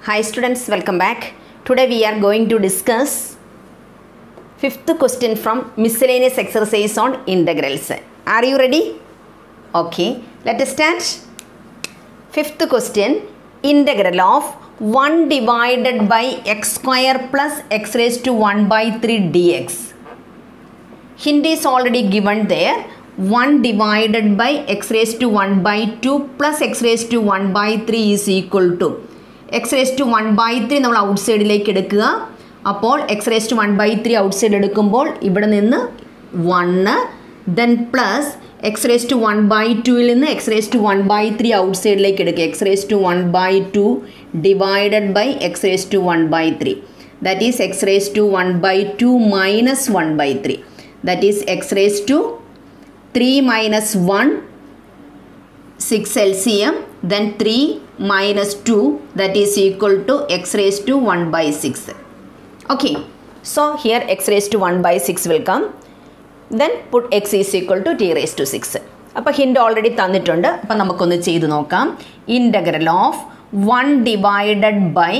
Hi students, welcome back. Today we are going to discuss fifth question from miscellaneous exercise on integrals. Are you ready? Okay, let us start. Fifth question, integral of 1 divided by x square plus x raised to 1 by 3 dx. Hint is already given there. 1 divided by x raised to 1 by 2 plus x raised to 1 by 3 is equal to x raised to 1 by 3 നമ്മൾ ഔട്ട്സൈഡിലേക്ക് എടുക്കുക. അപ്പോൾ x raised to 1 by 3 outside എടുക്കുമ്പോൾ ഇവിടെ നിന്ന് 1 then plus x raised to 1 by 2 ൽ നിന്ന് x raised to 1 by 3 ഔട്ട്സൈഡിലേക്ക് എടുക്കുക. x raised to 1 by 2 divided by x raised to 1 by 3. That is x raised to 1 by 2 minus 1 by 3. That is x raised to 3 minus 1, 6 LCM, then 3 minus 2, that is equal to x raised to 1 by 6. Okay, so here x raised to 1 by 6 will come. Then put x is equal to t raised to 6. അപ്പോൾ hint already തന്നിട്ടുണ്ട്. അപ്പോൾ നമുക്കൊന്ന് ചെയ്ത് നോക്കാം. Integral of 1 divided by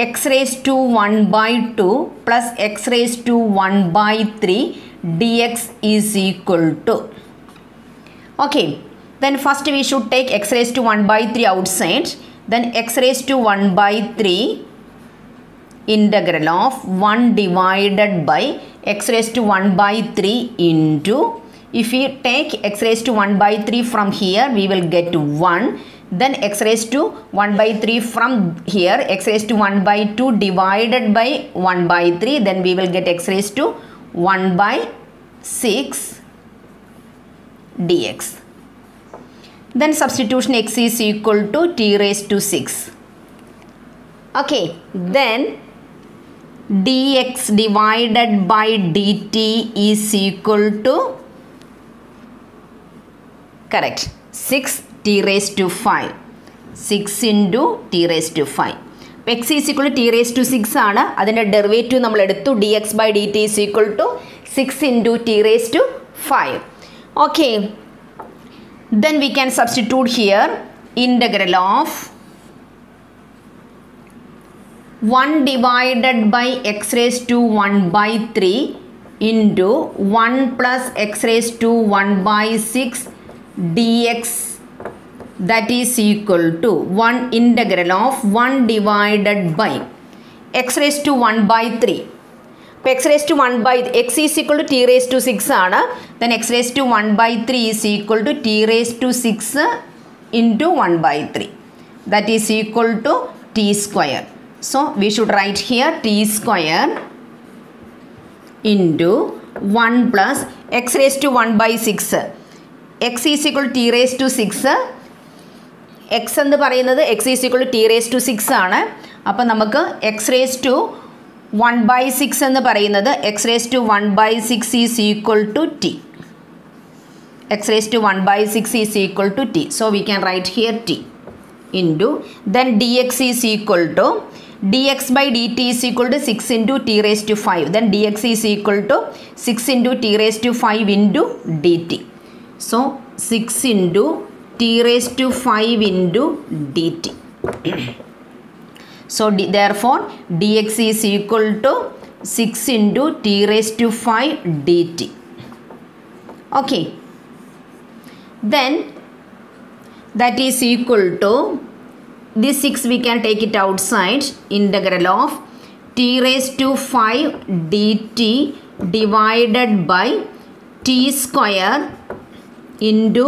x raise to 1 by 2 plus x raise to 1 by 3 dx is equal to. Okay, then first we should take x raised to 1 by 3 outside, then x raised to 1 by 3 integral of 1 divided by x raised to 1 by 3 into, if we take x raised to 1 by 3 from here, we will get 1, then x raised to 1 by 3 from here, x raised to 1 by 2 divided by 1 by 3, then we will get x raised to 1 by 6 dx. Then substitution x is equal to t raised to 6. Okay, then dx divided by dt is equal to, correct, 6 t raised to 5. 6 into t raised to 5. x is equal to t raised to 6 ആണ്. അതിൻ്റെ derivative നമ്മൾ എടുത്തു. dx by dt is equal to 6 into t raised to 5. Okay, then we can substitute here integral of 1 divided by x raised to 1 by 3 into 1 plus x raised to 1 by 6 dx, that is equal to 1 integral of 1 divided by x raised to 1 by 3. x raised to 1 by x is equal to t raised to 6 ആണ്. then x raised to 1 by 3 is equal to t raised to 6 into 1 by 3. that is equal to t square. So we should write here t square into 1 plus x raised to 1 by 6. x is equal to t raised to 6. x എന്ന് പറയുന്നത് x is equal to t raised to 6 ആണ്. അപ്പോൾ നമുക്ക് x raised to 1 by 6 എന്ന് പറയുന്നത് x raised to 1 by 6 is equal to t. x raised to 1 by 6 is equal to t. So we can write here t into, then dx is equal to, dx by dt is equal to 6 into t raised to 5. Then dx is equal to 6 into t raised to 5 into dt. So 6 into t raised to 5 into dt. So therefore dx is equal to 6 into t raised to 5 dt. Okay, then that is equal to, this 6 we can take it outside, integral of t raised to 5 dt divided by t square into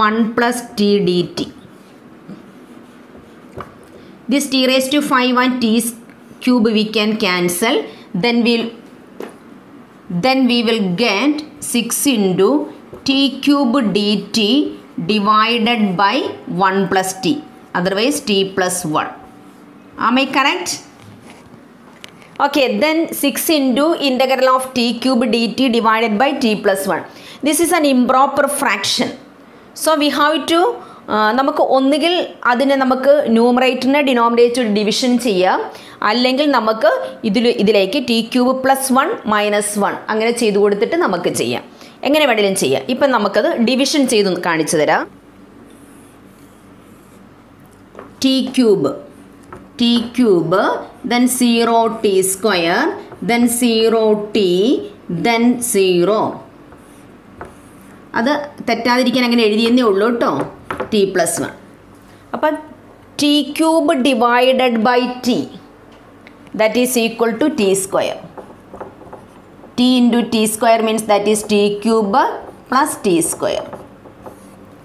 1 plus t dt. This t raised to 5 and t cube we can cancel. Then we will get 6 into t cube dt divided by 1 plus t. Otherwise t plus 1. Am I correct? Okay, then 6 into integral of t cube dt divided by t plus 1. This is an improper fraction. So we have to നമുക്ക് ഒന്നുകിൽ അതിനെ നമുക്ക് ന്യൂമറേറ്ററിനെ denominator division ചെയ്യാം, അല്ലെങ്കിൽ നമുക്ക് ഇതിലേക്ക് T cube plus 1 minus 1 അങ്ങനെ ചെയ്തു കൊടുത്തിട്ട് നമുക്ക് ചെയ്യാം. എങ്ങനെ വേണമെങ്കിലും ചെയ്യാം. ഇപ്പം നമുക്കത് ഡിവിഷൻ ചെയ്ത് കാണിച്ചു തരാം. T cube t cube, then 0t square, then 0t, then 0. അത് തെറ്റാതിരിക്കാൻ അങ്ങനെ എഴുതിയെന്നേ ഉള്ളൂ കേട്ടോ. T plus 1. അപ്പം T cube divided by T, that is equal to T square. T into T square means that is T cube plus T square.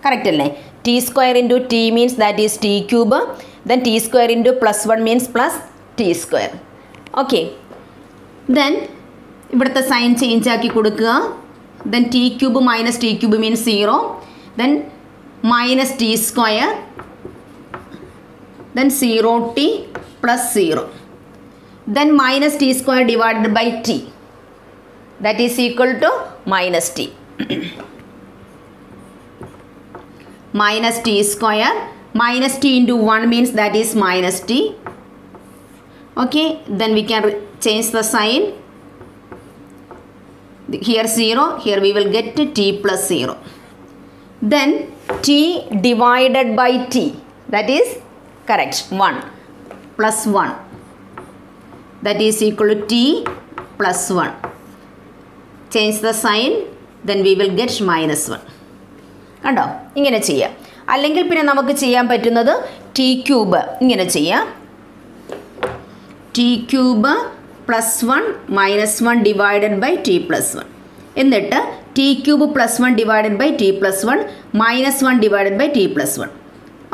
Correct അല്ലേ? T square into T means that is T cube, then T square into plus 1 means plus T square. Okay, then ഇവിടുത്തെ sign change ആക്കി കൊടുക്കുക. then t cube minus t cube means 0, then minus t square, then 0t plus 0, then minus t square divided by t, that is equal to minus t. Minus t square, minus t into 1 means that is minus t. Okay, then we can change the sign. Here 0, here we will get t plus 0. Then t divided by t, that is correct, 1 plus 1, that is equal to t plus 1. Change the sign, then we will get minus 1. കണ്ടോ? ഇങ്ങനെ ചെയ്യാം. അല്ലെങ്കിൽ പിന്നെ നമുക്ക് ചെയ്യാൻ പറ്റുന്നത് T cube ഇങ്ങനെ ചെയ്യാം. T cube plus 1 minus 1 divided by T plus 1. എന്നിട്ട് T cube plus 1 divided by T plus 1 minus 1 divided by T plus 1.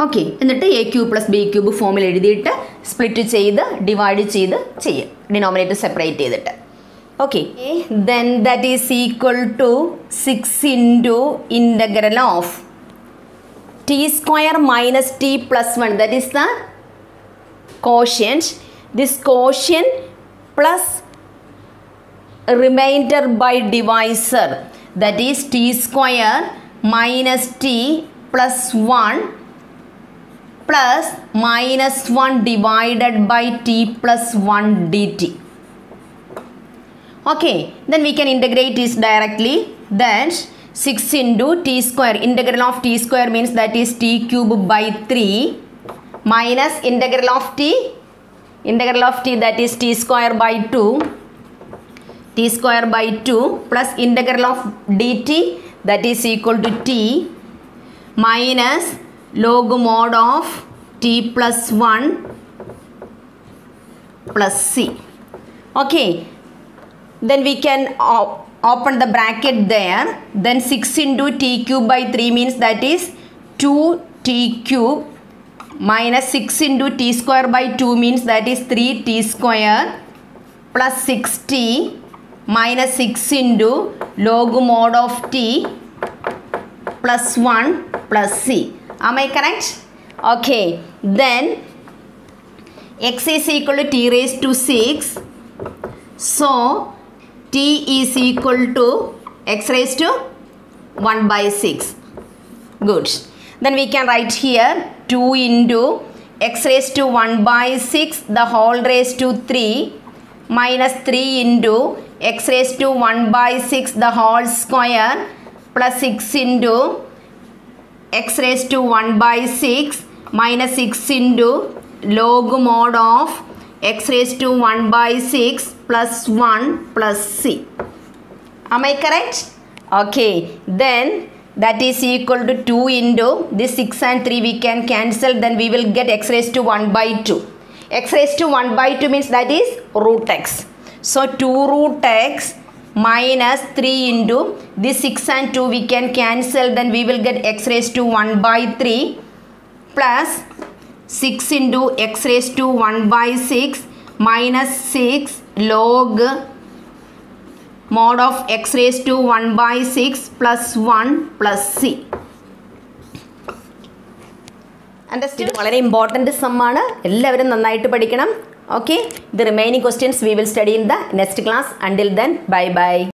Okay, എന്നിട്ട് A cube plus B cube ഫോമിൽ എഴുതിയിട്ട് സ്പ്ലിറ്റ് ചെയ്ത് ഡിവൈഡ് ചെയ്ത് ചെയ്യും, ഡിനോമിനേറ്റർ സെപ്പറേറ്റ് ചെയ്തിട്ട്. Okay, then that is equal to 6 into integral of T square minus T plus 1, that is the quotient. This quotient plus remainder by divisor, that is t square minus t plus 1 plus minus 1 divided by t plus 1 dt. Okay, then we can integrate this directly. Then 6 into t square, integral of t square means that is t cube by 3 minus integral of t that is t square by 2, t square by 2 plus integral of dt that is equal to t minus log mod of t plus 1 plus c. Okay, then we can open the bracket there. Then 6 into t cube by 3 means that is 2t cube minus 6 into t square by 2 means that is 3t square plus 6t minus 6 into log mod of t plus 1 plus c. Am I correct? Okay, then x is equal to t raised to 6. So t is equal to x raised to 1 by 6. Good. Then we can write here 2 into x raised to 1 by 6 the whole raised to 3 minus 3 into x raised to 1 by 6 the whole square plus 6 into x raised to 1 by 6 minus 6 into log mod of x raised to 1 by 6 plus 1 plus c. Am I correct? Okay, then that is equal to 2 into this 6 and 3 we can cancel, then we will get x raised to 1 by 2. X raised to 1 by 2 means that is root x. So 2 root x minus 3 into this 6 and 2 we can cancel, then we will get x raised to 1 by 3 plus 6 into x raised to 1 by 6 minus 6 log mod of x raised to 1 by 6 plus 1 plus c. Understood? ഇത് വളരെ important സമ്മാണ്, എല്ലാവരും നന്നായിട്ട് പഠിക്കണം. Okay, the remaining questions we will study in the next class. Until then, bye bye.